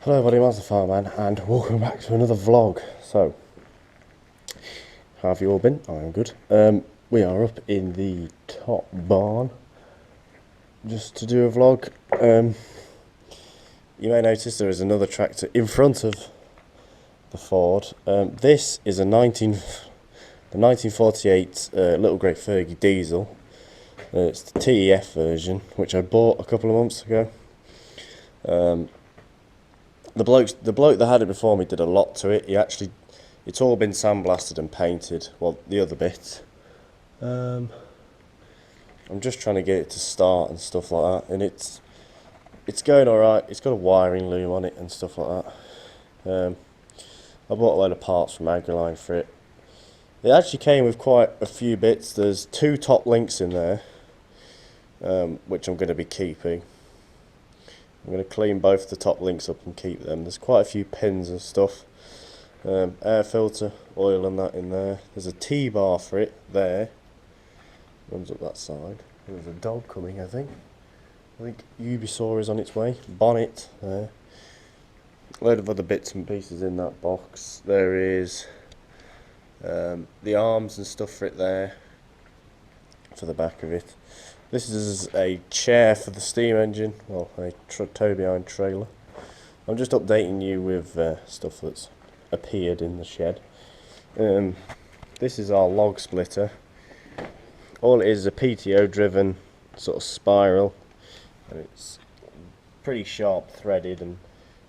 Hello everybody, Master Fireman, and welcome back to another vlog. So, how have you all been? I am good. We are up in the top barn, just to do a vlog. You may notice there is another tractor in front of the Ford. This is the 1948 Little Grey Fergie diesel. It's the TEF version, which I bought a couple of months ago. The bloke that had it before me did a lot to it. It's all been sandblasted and painted. Well, the other bit. I'm just trying to get it to start and stuff like that, and it's going all right. It's got a wiring loom on it and stuff like that. I bought a load of parts from Agriline for it. It actually came with quite a few bits. There's 2 top links in there, which I'm going to be keeping. I'm going to clean both the top links up and keep them. There's quite a few pins and stuff. Air filter, oil and that in there. There's a T-bar for it there. Runs up that side. There's a dog coming, I think. I think Ubisaw is on its way. Bonnet there. A load of other bits and pieces in that box. There is the arms and stuff for it there. For the back of it. This is a chair for the steam engine, well, a tow behind trailer. I'm just updating you with stuff that's appeared in the shed. This is our log splitter. All it is a PTO driven sort of spiral, and it's pretty sharp threaded, and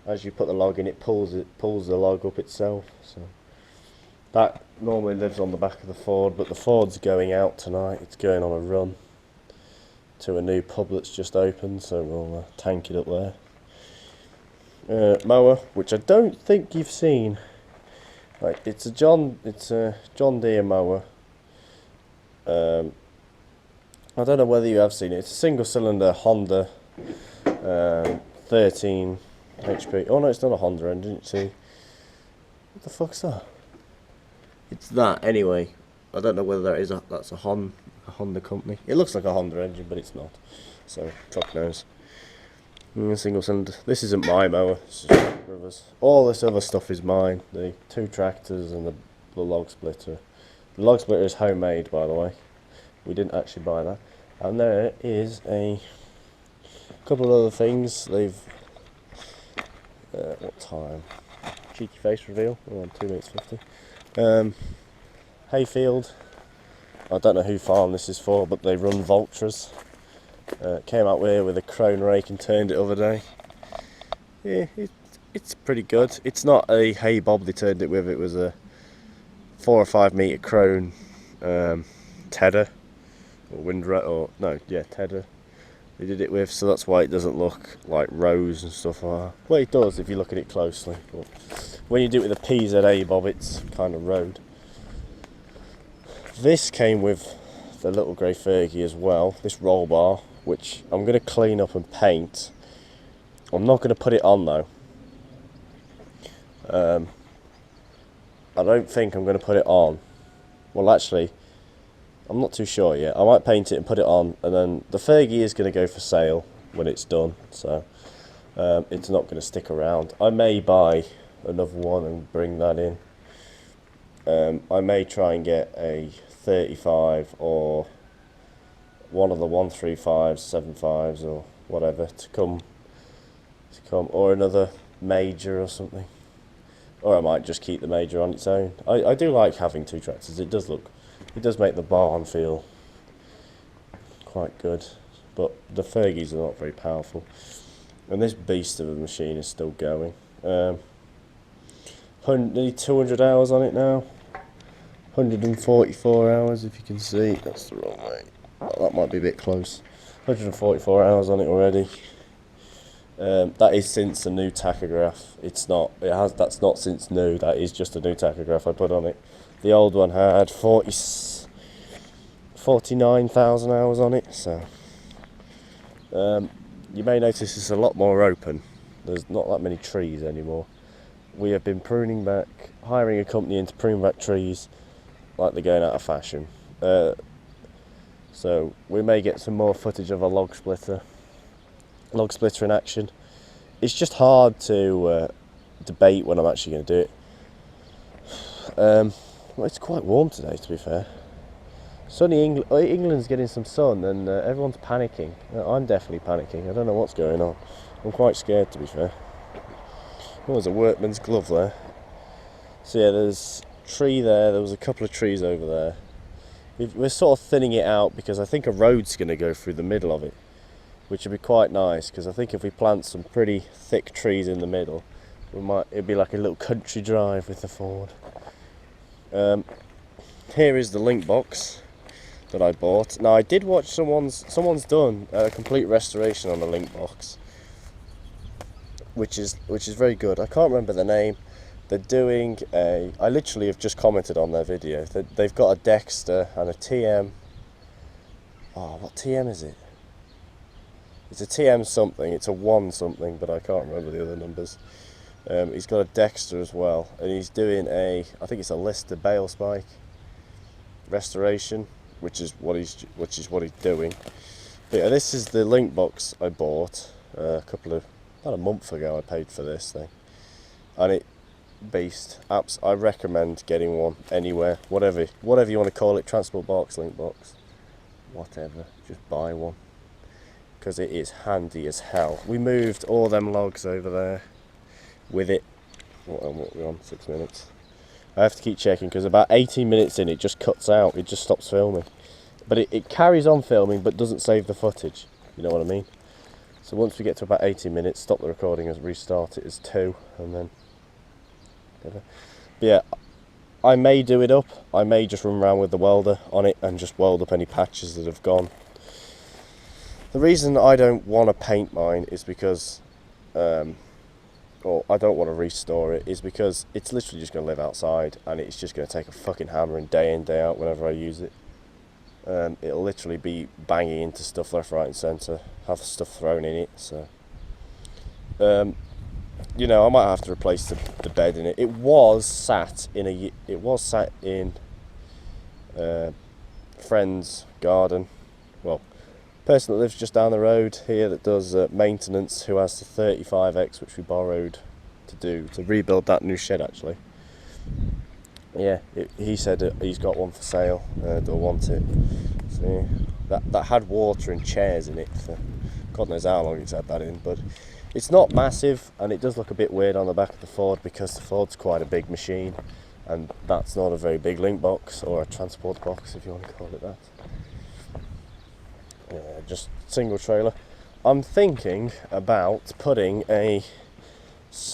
as you put the log in, it pulls the log up itself. So that normally lives on the back of the Ford, but the Ford's going out tonight. It's going on a run to a new pub that's just opened, so we'll tank it up there. Mower, which I don't think you've seen. Right, it's a John Deere mower. I don't know whether you have seen it. It's a single cylinder Honda 13 HP. Oh no, it's not a Honda engine. See, what the fuck's that? It's that anyway. I don't know whether that's a Honda company. It looks like a Honda engine, but it's not. So, fuck knows. Single cylinder. This isn't my mower. This is my brother's. All this other stuff is mine. The 2 tractors and the log splitter. The log splitter is homemade, by the way. We didn't actually buy that. And there is a couple of other things. They've... what time? Cheeky face reveal. We're on 2 minutes 50. Hayfield. I don't know who farm this is for, but they run Vultras. Came out here with a crone rake and turned it the other day. Yeah, it's pretty good. It's not a hay bob they turned it with. It was a 4 or 5 metre crone tedder or tedder. They did it with, so that's why it doesn't look like rows and stuff like that. Well, it does if you look at it closely. But when you do it with a PZA bob, it's kind of road. This came with the Little Grey Fergie as well, this roll bar, which I'm going to clean up and paint. I'm not going to put it on though. I don't think I'm going to put it on. Well, actually, I'm not too sure yet. I might paint it and put it on, and then the Fergie is going to go for sale when it's done, so it's not going to stick around. I may buy another one and bring that in. I may try and get a 35 or one of the 135s, 75s or whatever to come, or another major or something. Or I might just keep the major on its own. I do like having 2 tractors. It does make the barn feel quite good, but the Fergies are not very powerful. And this beast of a machine is still going. Nearly 200 hours on it now. 144 hours, if you can see. That's the wrong way. Oh, that might be a bit close. 144 hours on it already. That is since the new tachograph. That's not since new. That is just a new tachograph I put on it. The old one had 49,000 hours on it. So you may notice it's a lot more open. There's not that many trees anymore. We have been pruning back, hiring a company in to prune back trees like they're going out of fashion. So we may get some more footage of a log splitter in action it's just hard to debate when I'm actually going to do it. Well, it's quite warm today, to be fair. Sunny England's getting some sun, and everyone's panicking. I'm definitely panicking. I don't know what's going on. I'm quite scared, to be fair. Oh, there's a workman's glove there. So yeah, there's a tree there. There was a couple of trees over there. We're sort of thinning it out because I think a road's going to go through the middle of it, which would be quite nice, because I think if we plant some pretty thick trees in the middle, it'd be like a little country drive with the Ford. Here is the link box that I bought. Now I did watch someone's done a complete restoration on the link box, which is very good. I can't remember the name. They're doing I literally have just commented on their video. They've got a Dexter and a TM. Oh, what TM is it? It's a TM something. It's a 1 something, but I can't remember the other numbers. He's got a Dexter as well, and he's doing I think it's a Lister bale spike restoration, which is what he's doing. But yeah, this is the link box I bought about a month ago. I paid for this thing, and it beast apps. I recommend getting one anywhere, whatever you want to call it, transport box, link box, whatever. Just buy one, because it is handy as hell. We moved all them logs over there with it. What are we on? 6 minutes. I have to keep checking, because about 18 minutes in it just cuts out. It just stops filming, but it carries on filming but doesn't save the footage. You know what I mean? So once we get to about 18 minutes, stop the recording and restart it as 2, and then. But yeah, I may do it up. I may just run around with the welder on it and just weld up any patches that have gone. The reason I don't want to paint mine is because, or I don't want to restore it, is because it's literally just going to live outside, and it's just going to take a fucking hammering day in, day out whenever I use it. It'll literally be banging into stuff left, right and centre, have stuff thrown in it, so you know, I might have to replace the bed in it. It was sat in friend's garden. Well, person that lives just down the road here that does maintenance, who has the 35X which we borrowed to rebuild that new shed actually. Yeah, he said he's got one for sale. They'll want it. So that had water and chairs in it for God knows how long he's had that in, but it's not massive, and it does look a bit weird on the back of the Ford because the Ford's quite a big machine, and that's not a very big link box, or a transport box if you want to call it that. Yeah, just single trailer. I'm thinking about putting is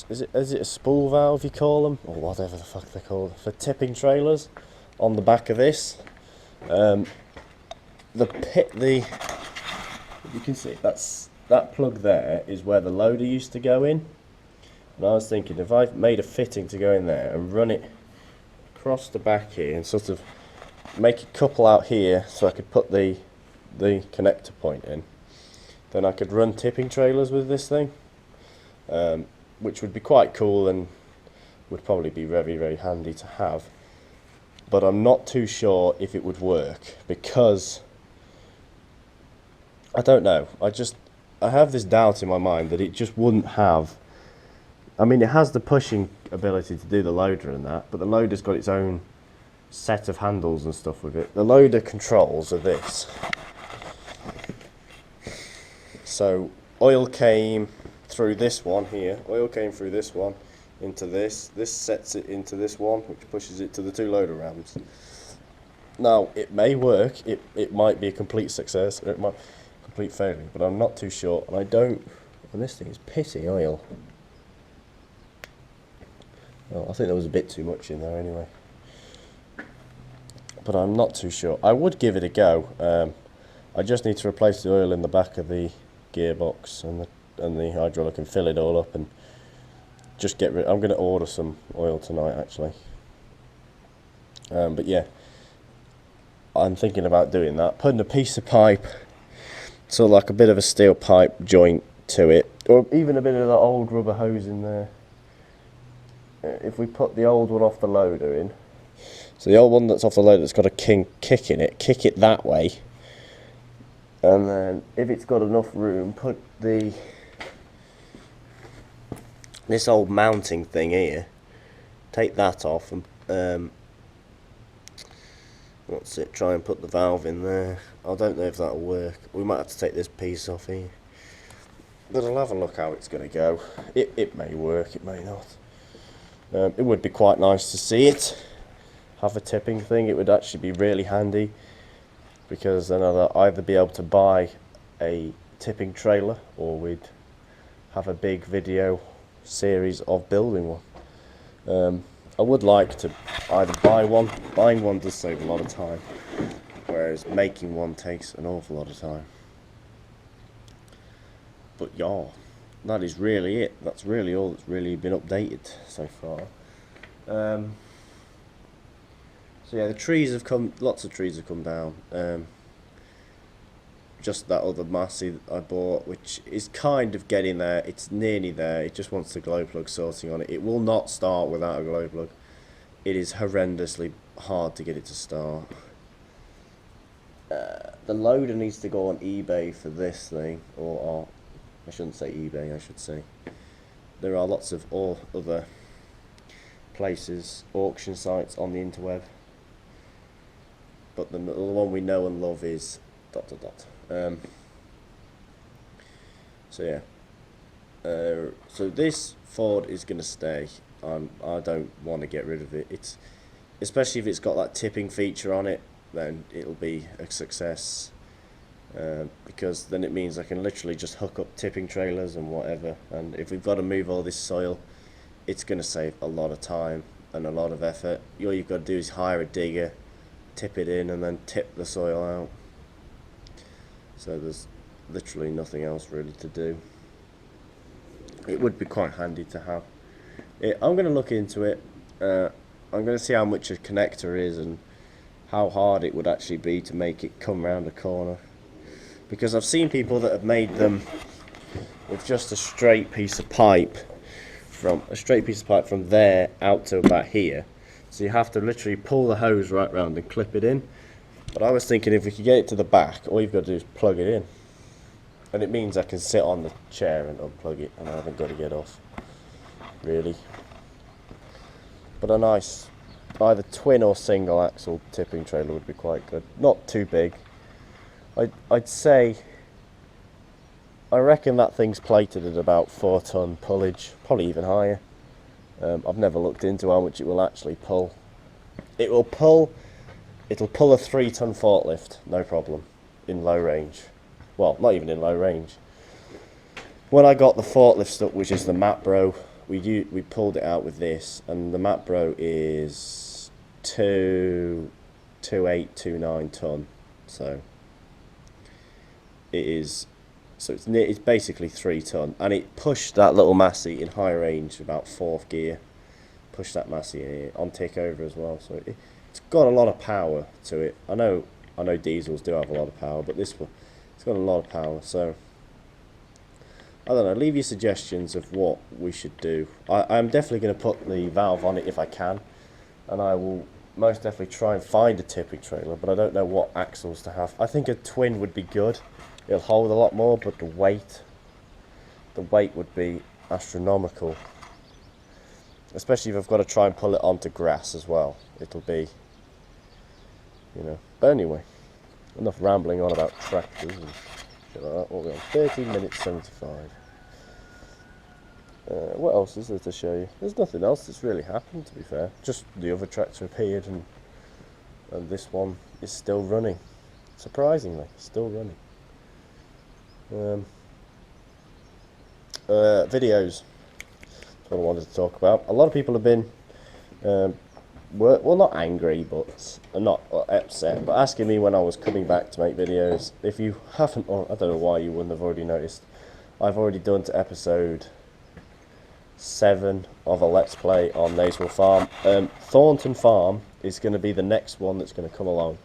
it a spool valve you call them, or whatever the fuck they're called, for tipping trailers on the back of this. You can see that plug there is where the loader used to go in, and I was thinking if I made a fitting to go in there and run it across the back here and sort of make a couple out here so I could put the connector point in, then I could run tipping trailers with this thing, which would be quite cool and would probably be very, very handy to have. But I'm not too sure if it would work, because I don't know. I have this doubt in my mind that it just wouldn't have. I mean, it has the pushing ability to do the loader and that, but the loader's got its own set of handles and stuff with it. The loader controls are this. So oil came through this one here. Oil came through this one into this. This sets it into this one, which pushes it to the 2 loader rams. Now, it may work. It might be a complete success, or it might complete failure, but I'm not too sure, and this thing is pissing oil. Well, I think there was a bit too much in there anyway, but I'm not too sure. I would give it a go. I just need to replace the oil in the back of the gearbox and the hydraulic and fill it all up, and just get rid. I'm going to order some oil tonight actually, but yeah, I'm thinking about doing that, putting a piece of pipe, so like a bit of a steel pipe joint to it, or even a bit of the old rubber hose in there. If we put the old one off the loader in, so the old one that's off the loader that's got a kick in it, kick it that way, and then if it's got enough room, put the this old mounting thing here, take that off and what's it, try and put the valve in there. I don't know if that'll work. We might have to take this piece off here, but I'll have a look how it's going to go. It may work, it may not. It would be quite nice to see it have a tipping thing. It would actually be really handy, because then I'd either be able to buy a tipping trailer, or we'd have a big video series of building one. I would like to either buy one. Buying one does save a lot of time, whereas making one takes an awful lot of time. But yeah, that is really it. That's really all that's really been updated so far. So yeah, the trees have come, lots of trees have come down. Just that other Massey that I bought, which is kind of getting there. It's nearly there. It just wants the glow plug sorting on it. It will not start without a glow plug. It is horrendously hard to get it to start. The loader needs to go on eBay for this thing, or I shouldn't say eBay, I should say. There are lots of other places, auction sites on the interweb. But the one we know and love is ... so yeah. So this Ford is going to stay. I don't want to get rid of it. It's, especially if it's got that tipping feature on it, then it'll be a success. Because then it means I can literally just hook up tipping trailers and whatever. And if we've got to move all this soil, it's going to save a lot of time and a lot of effort. All you've got to do is hire a digger, tip it in, and then tip the soil out. So there's literally nothing else really to do. It would be quite handy to have it. I'm going to look into it. I'm going to see how much a connector is and how hard it would actually be to make it come round a corner. Because I've seen people that have made them with just a straight piece of pipe from there out to about here. So you have to literally pull the hose right round and clip it in. But I was thinking if we could get it to the back, all you've got to do is plug it in. And it means I can sit on the chair and unplug it, and I haven't got to get off, really. But a nice, either twin or single axle tipping trailer would be quite good. Not too big. I'd say, I reckon that thing's plated at about 4 ton pullage, probably even higher. I've never looked into how much it will actually pull. It'll pull a 3 ton forklift, no problem, in low range. Well, not even in low range. When I got the forklift stuff, which is the Mapbro, we pulled it out with this, and the Mapbro is 2.829 ton. So it's basically 3 ton, and it pushed that little Massey in high range about 4th gear. Pushed that Massey in on tick over as well. So it's got a lot of power to it. I know diesels do have a lot of power, but this one, it's got a lot of power. So I don't know, leave your suggestions of what we should do. I'm definitely going to put the valve on it if I can, and I will most definitely try and find a tipping trailer, but I don't know what axles to have. I think a twin would be good. It'll hold a lot more, but the weight would be astronomical. Especially if I've got to try and pull it onto grass as well. It'll be, But anyway, enough rambling on about tractors and shit like that. What are we on? 13 minutes 75. What else is there to show you? There's nothing else that's really happened, to be fair. Just the other tractor appeared, and this one is still running. Surprisingly, still running. Videos. That's what I wanted to talk about. A lot of people have been, well, not angry, but not upset, but asking me when I was coming back to make videos. If you haven't, or I don't know why you wouldn't have already noticed, I've already done to episode 7 of a Let's Play on Naysville Farm. Thornton Farm is going to be the next one that's going to come along.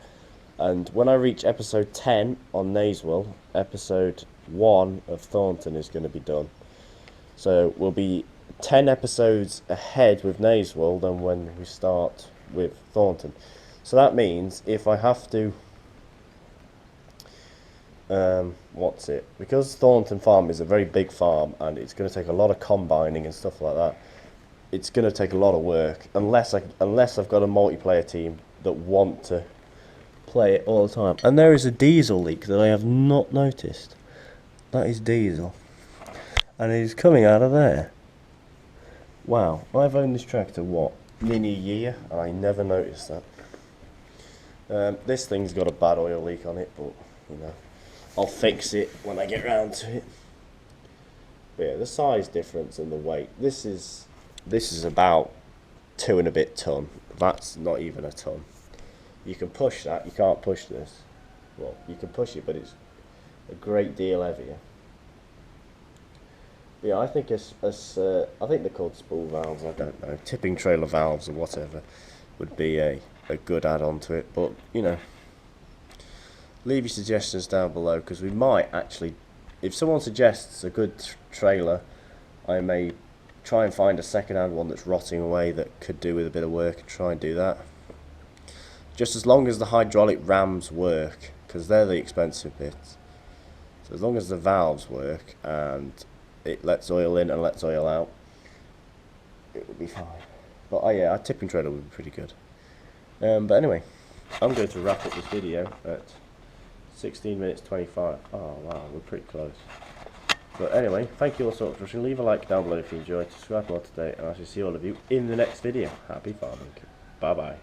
And when I reach episode 10 on Naysville, episode 1 of Thornton is going to be done. So we'll be 10 episodes ahead with Naysville than when we start with Thornton. So that means if I have to what's it? Because Thornton Farm is a very big farm and it's going to take a lot of combining and stuff like that. It's going to take a lot of work unless I've got a multiplayer team that want to play it all the time. And there is a diesel leak that I have not noticed. That is diesel, and it is coming out of there. Wow, I've owned this tractor what, nearly a year, and I never noticed that. This thing's got a bad oil leak on it, but you know, I'll fix it when I get round to it. But yeah, the size difference and the weight. This is about 2 and a bit ton. That's not even a ton. You can push that. You can't push this. Well, you can push it, but it's a great deal heavier. But yeah, I think I think they're called spool valves. I don't know, tipping trailer valves or whatever would be a good add-on to it. But you know, leave your suggestions down below, because we might actually, if someone suggests a good trailer, I may try and find a second-hand one that's rotting away that could do with a bit of work and try and do that. Just as long as the hydraulic rams work, because they're the expensive bits. So as long as the valves work and it lets oil in and lets oil out, it will be fine. But yeah, a tipping trailer would be pretty good. But anyway, I'm going to wrap up this video at 16 minutes 25. Oh wow, we're pretty close. But anyway, thank you all so much for watching. Leave a like down below if you enjoyed, subscribe more today, and I shall see all of you in the next video. Happy farming. Bye bye.